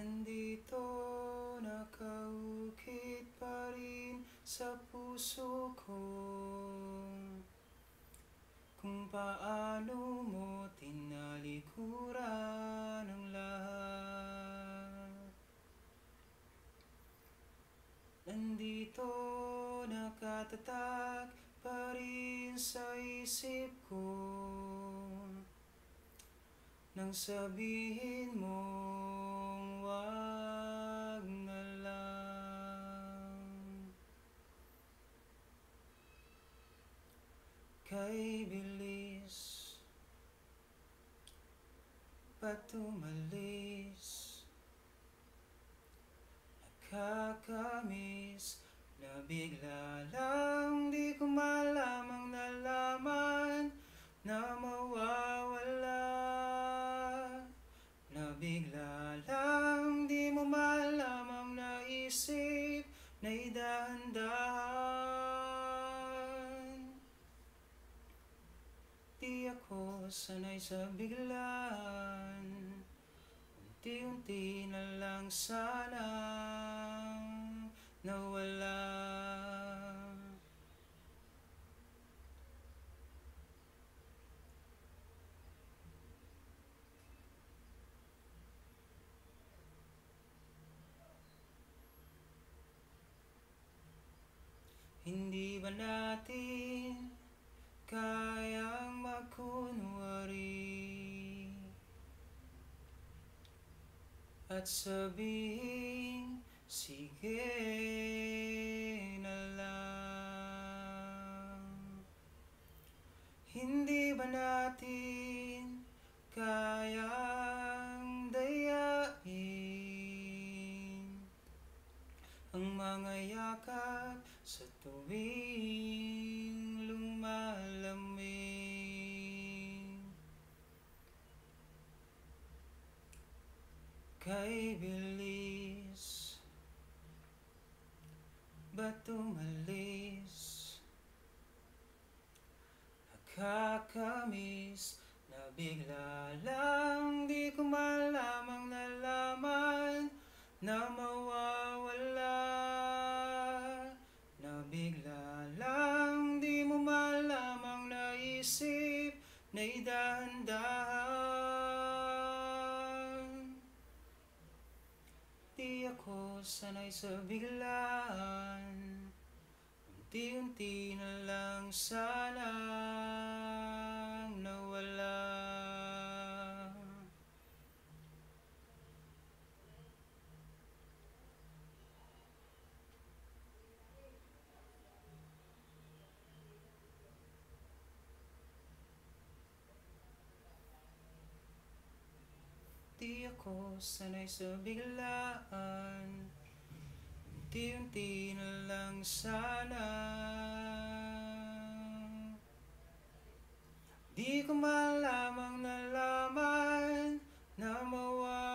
Nandito nakaukit pa rin sa puso ko kung paano mo tinalikuran ang lahat. Nandito nakatatak pa rin sa isip ko nang sabihin mong wag na lang. Kay bilis ba't umalis? Nakakamiss na bigla lang di ko malamang nalaman na mawawala. Na bigla lang di mo malamang naisip na idahan-dahan. Di ako sanay sa biglaan, unti-unti na lang sanang nawala. Hindi ba natin kayang makunwari at sabihin sige na lang? Hindi ba natin kayang dayain ang mga yakap sa tuwing lumalamig? Kay bilis ba't umalis? Nakakamiss na bigla lang di ko malamang nalaman na mawawala. Na bigla lang di mo malamang naisip na idahan-dahan. Di ako sanay sa biglaan, unti-unti na lang sanang nawala. Di ako sanay sa biglaan, unti-unti na lang sana. Di ko malamang nalaman na mawawala.